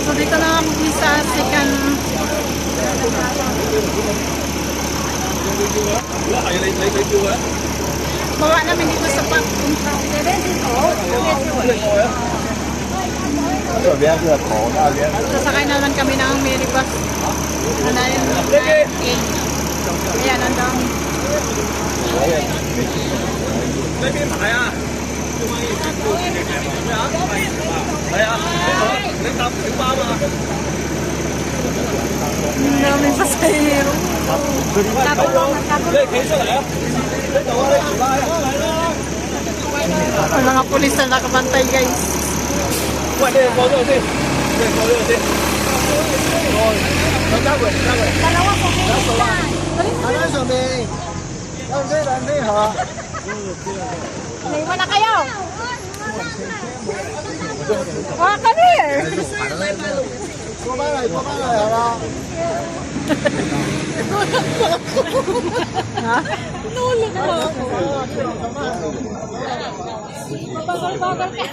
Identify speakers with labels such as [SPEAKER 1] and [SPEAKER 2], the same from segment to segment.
[SPEAKER 1] So dito na kami sa second. Bawa namin dito sa pagpunta. Sasakay naman kami ng minibus. Ano yun? 9A. Ayan, ang dami. Ang daming pasahero. Ang mga pulis na nakabantay, guys.
[SPEAKER 2] Dalawa po Naiwan na kayo. Oh, come here.
[SPEAKER 1] Ha?
[SPEAKER 2] Nulog mo. Mabagal-bagal ka.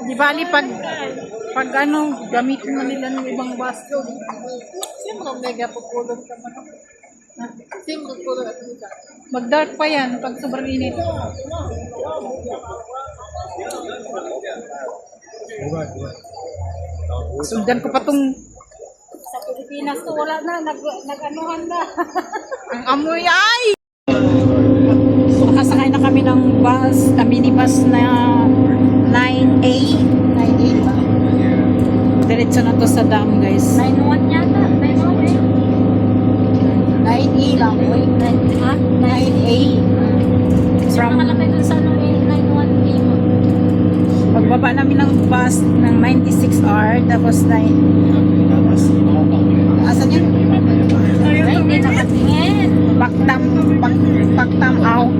[SPEAKER 1] Di bali pag ano, gamitin mo nila ng ibang bus. Siyempre, mega pupulong ka man. Siyempre, pupulong at nila. Mag-dark pa yan pag sobrang init. Sundan ko pa tong
[SPEAKER 2] Sa Pilipinas to wala na. Nag-anuhan na.
[SPEAKER 1] ang amoy ay! Nakasakay na kami ng bus, minibus na 9A. 9A ba? Diretso na to sa dam, guys.
[SPEAKER 2] 9-1 yata. 9-1
[SPEAKER 1] 9A lang.
[SPEAKER 2] Wait,
[SPEAKER 1] 9A.
[SPEAKER 2] From nakalagay dun sa ano eh, 9-1 mo.
[SPEAKER 1] Pagbaba namin ng bus ng 96R, tapos 9. Asan yun?
[SPEAKER 2] Ay, hindi nakatingin.
[SPEAKER 1] Paktam out.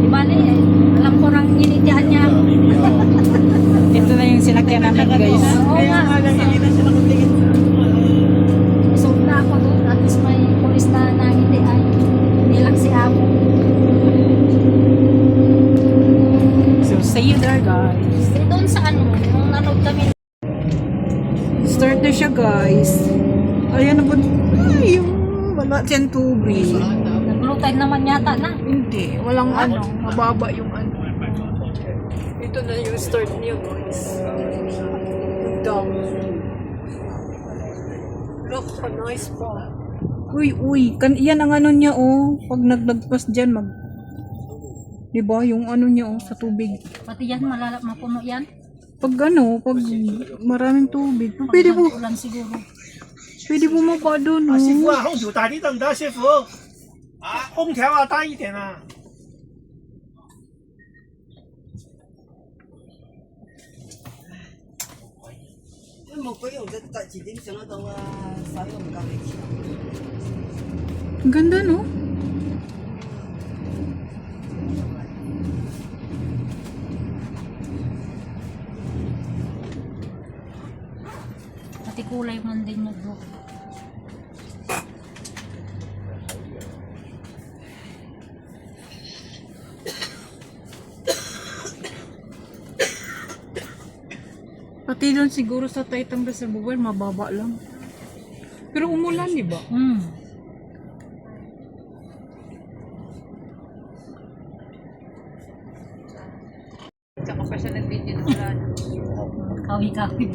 [SPEAKER 2] Di bali eh. Alam ko rang initihan niya.
[SPEAKER 1] Ito na yung sinakyan namin, guys.
[SPEAKER 2] Oo nga. Isog na ako doon. At least may pulis na nangitian. Hindi lang si Abo.
[SPEAKER 1] So, see you there, guys.
[SPEAKER 2] Doon sa ano, nung nanood kami.
[SPEAKER 1] Start na siya, guys. Ayan na ba? Ay, yung wala siyang tubig.
[SPEAKER 2] Nag-low tide naman yata na.
[SPEAKER 1] Hindi, walang ano, mababa yung ano. Ito na yung start niyo, guys. Dam. Look, nice pa. Uy, yan ang ano niya, oh. Pag naglagpas dyan, diba, yung ano niya, oh, sa tubig.
[SPEAKER 2] Pati yan, mapuno yan.
[SPEAKER 1] Pag maraming tubig, pwede po,
[SPEAKER 2] Ulan siguro.
[SPEAKER 1] pwede bumaba doon,
[SPEAKER 3] 啊，师傅
[SPEAKER 1] oh.
[SPEAKER 3] 啊，红酒打地等的，师傅。啊，空调啊，大一点啊。
[SPEAKER 4] 冇鬼用，得自己上得到啊，使用唔夠力氣。
[SPEAKER 1] Ang ganda, no?
[SPEAKER 2] Pati kulay man din niya bro.
[SPEAKER 1] Pati doon siguro sa Taitang Reservoir, mababa lang. Pero umulan, di ba? Tsaka pa siya nag-video na wala na.
[SPEAKER 2] Kawi-kawi.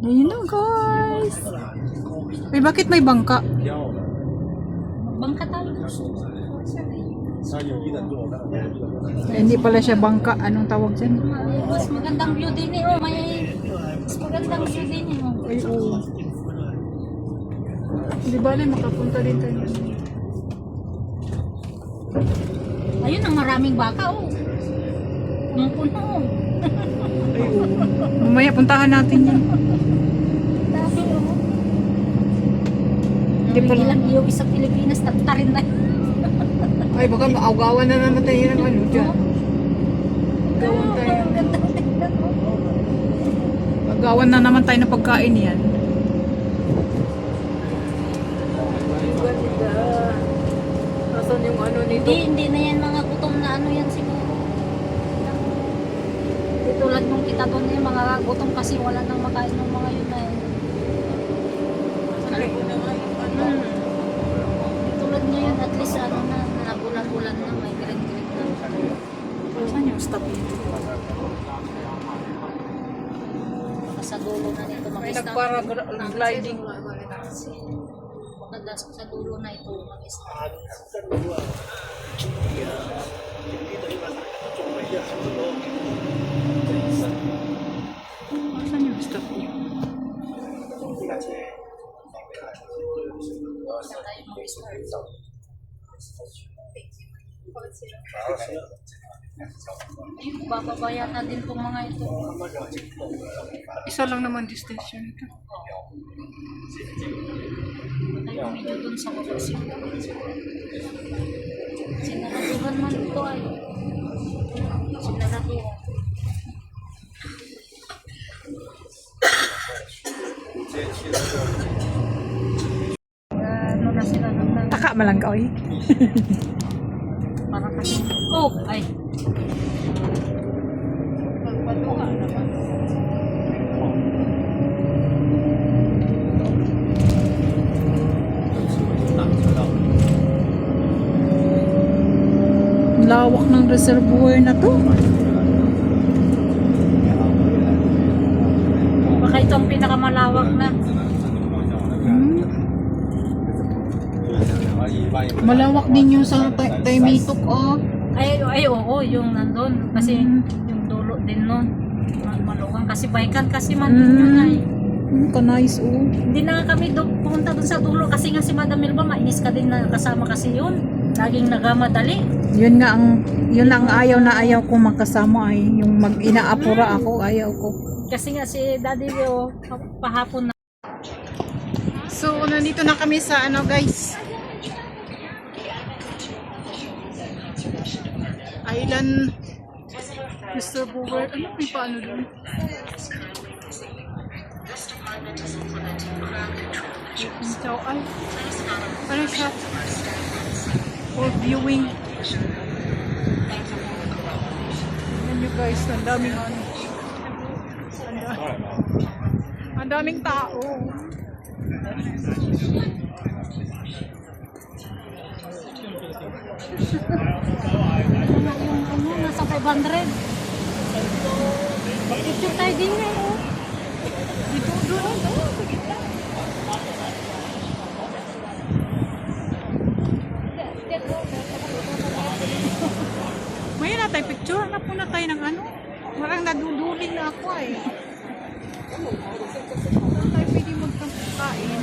[SPEAKER 1] Ayun na, guys. Ay, bakit may bangka?
[SPEAKER 2] Bangka tayo.
[SPEAKER 1] Eh, hindi pala siya bangka. Anong tawag dyan?
[SPEAKER 2] Mas magandang view din eh. Oh, mas magandang view din eh. Oh.
[SPEAKER 1] Ay, oo. Di ba na makapunta din tayo?
[SPEAKER 2] Ayun ang maraming baka oh. Ang puno oh.
[SPEAKER 1] Ay, oo. Mamaya puntahan natin yan.
[SPEAKER 2] Dami oh.
[SPEAKER 1] Di pa
[SPEAKER 2] Ilang iyo sa Pilipinas tarin na.
[SPEAKER 1] Ay, baka maagawan na naman tayo ng ano dyan. Agawan tayo.
[SPEAKER 2] Ang gandang tignan oh.
[SPEAKER 1] Agawan na naman tayo ng pagkain yan. Nasa Nasaan yung ano nito?
[SPEAKER 2] Hindi na yan mga gutom na ano yan siguro. Di tulad nung kita doon yung mga gutom kasi wala nang makain ng mga yun na yun. Di tulad ngayon at least ano na, nabulan-bulan na, may green-green na.
[SPEAKER 1] Saan yung stop nito?
[SPEAKER 2] Baka sa dulo na nito
[SPEAKER 1] May
[SPEAKER 2] mag-stop.
[SPEAKER 1] nagpara-gliding.
[SPEAKER 2] Baka sa dulo na ito mag-stop.
[SPEAKER 1] Saan yung stop niyo?
[SPEAKER 2] Sa tayo mag-stop. Ayun, bababayan na din itong mga ito.
[SPEAKER 1] Isa lang naman distance yun ito.
[SPEAKER 2] Ayun, medyo dun sa baba sila. Sinaraduhan man ito ay. Sinaraduhan. Ano na sila nang
[SPEAKER 1] Taka malang ka, oy.
[SPEAKER 2] para kasi. Oh! Ay!
[SPEAKER 1] Lawak ng reservoir na to.
[SPEAKER 2] Baka ito ang pinakamalawak na.
[SPEAKER 1] Malawak din yung sa Taymitok, oh.
[SPEAKER 2] Ay, oo, yung nandun. Kasi yung dulo din nun. Maluwang. Kasi baikan kasi man din yun ay.
[SPEAKER 1] Ka-nice, oh.
[SPEAKER 2] Hindi na nga kami pumunta dun sa dulo kasi nga si Madam Milba mainis ka din na kasama kasi yun. Laging nagamadali.
[SPEAKER 1] Yun ang ayaw na ayaw ko makasama ay yung mag-inaapura ako, ayaw ko.
[SPEAKER 2] Kasi nga si Daddy Leo pahapon na.
[SPEAKER 1] So, nandito na kami sa ano, guys. Island Reservoir. Ano may paano dun? Chow ay. Ano siya? For viewing. Ayan nyo guys, ang daming ano. Ang daming tao.
[SPEAKER 2] Yung nasa 500. Picture tayo din eh. Oh.
[SPEAKER 1] Dito, doon. May na tayo picture. Hanap muna tayo ng ano. Marang naduduling na ako eh. Saan tayo pwede magkain?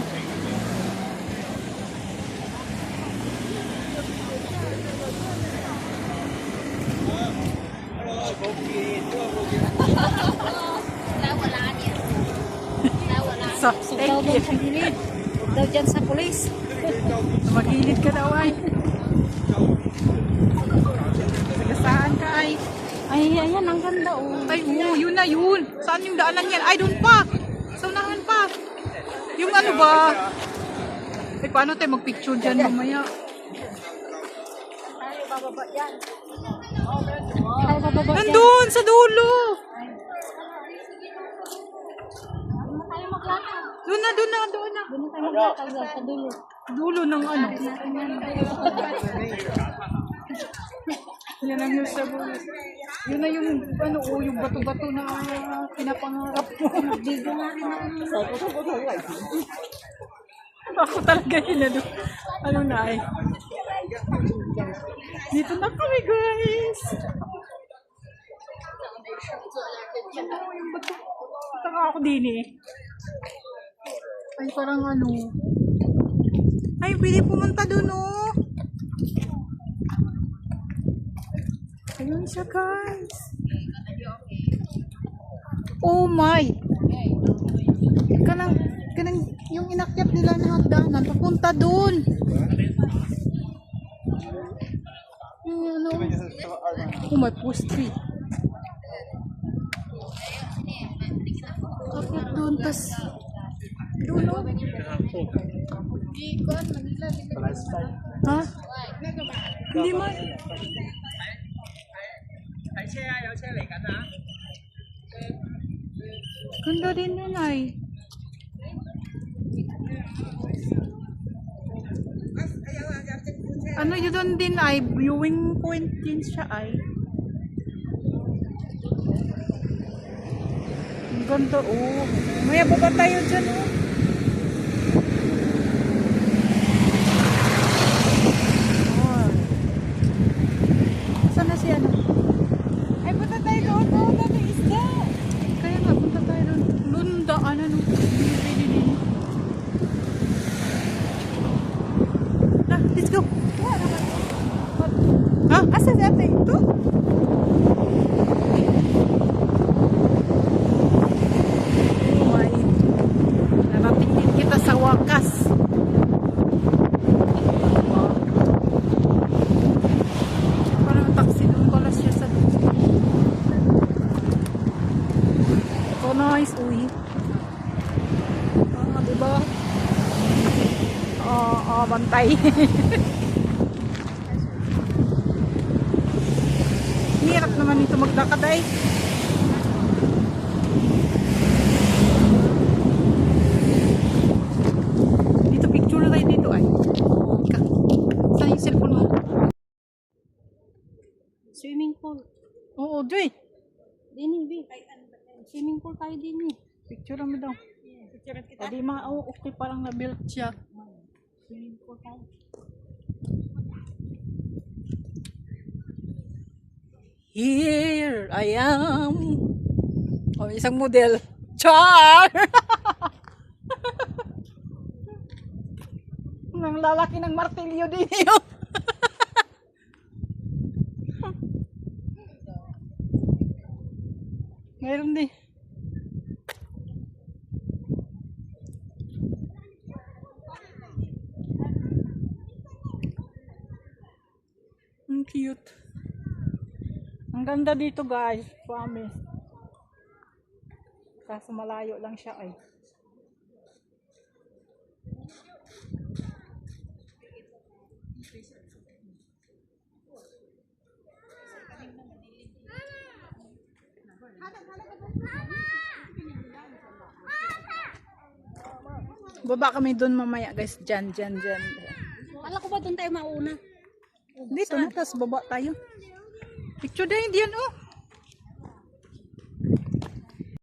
[SPEAKER 1] So,
[SPEAKER 2] Huwag daw doon sa gilid. Huwag daw dyan sa pulis.
[SPEAKER 1] magilid ka daw ay. Sagasaan ka ay.
[SPEAKER 2] Ay, ayan, ang ganda oh.
[SPEAKER 1] Ay, oo, yun na yun. Saan yung daanan yan? Ay, doon pa. Sa unahan pa. Yung ano ba? Ay, paano tayo magpicture dyan mamaya?
[SPEAKER 2] Tayo bababa yan. Tayo bababa yan.
[SPEAKER 1] Nandun, sa dulo.
[SPEAKER 2] Doon na tayo maglakad.
[SPEAKER 1] Doon na.
[SPEAKER 2] Doon na tayo maglakad sa dulo.
[SPEAKER 1] Dulo ng ano. Yan ang sa dulo. Yun na yung, ano, oh, yung bato-bato na pinapangarap mo.
[SPEAKER 2] Dito nga rin ang
[SPEAKER 1] Ako talaga yun, ano. Ano na ay. Dito na kami, guys. Ano yung bato? Taka ako din eh. Ay, parang ano. Ay, pwede pumunta dun, oh. Ayun siya, guys. Oh my. Kanang yung inakyat nila na hagdanan, papunta dun. Yung ano. Oh my, post tree. Akyat dun, tas doon, oh. Di ko, Manila. Ha? Hindi man. Ganda din yun ay. Ano yun doon din ay, viewing point din siya ay. Ang ganda oh. Maya baba tayo dyan oh. Oh. Saan na si ano? Ay punta tayo doon oh, dami isda. Kaya nga punta tayo doon. Doon daan ano. Pwede din. Let's go. Ha? Asa si ate? Ito? Oh my. Narating din kita sa wakas. Parang taxi doon pala siya sa so nice. Uy. Diba? Bantay. Hirap naman ito magdakad ay. Dito picture tayo dito ay. Saan yung cellphone mo?
[SPEAKER 2] Swimming pool.
[SPEAKER 1] Oo, Joy.
[SPEAKER 2] Dini, B. Swimming pool tayo dini.
[SPEAKER 1] Picture mo daw.
[SPEAKER 2] Picture kita.
[SPEAKER 1] Pwede mga okay parang na-built siya.
[SPEAKER 2] Swimming pool tayo.
[SPEAKER 1] Here I am. Oh, isang model. Char! Nang lalaki ng martilyo din yun. Mayroon din. Ang cute. Ang ganda dito guys, promise. Kaso malayo lang siya ay. Baba kami doon mamaya guys, dyan.
[SPEAKER 2] Alam ko ba doon tayo mauna?
[SPEAKER 1] Dito na, tapos baba tayo. Picture din yan oh.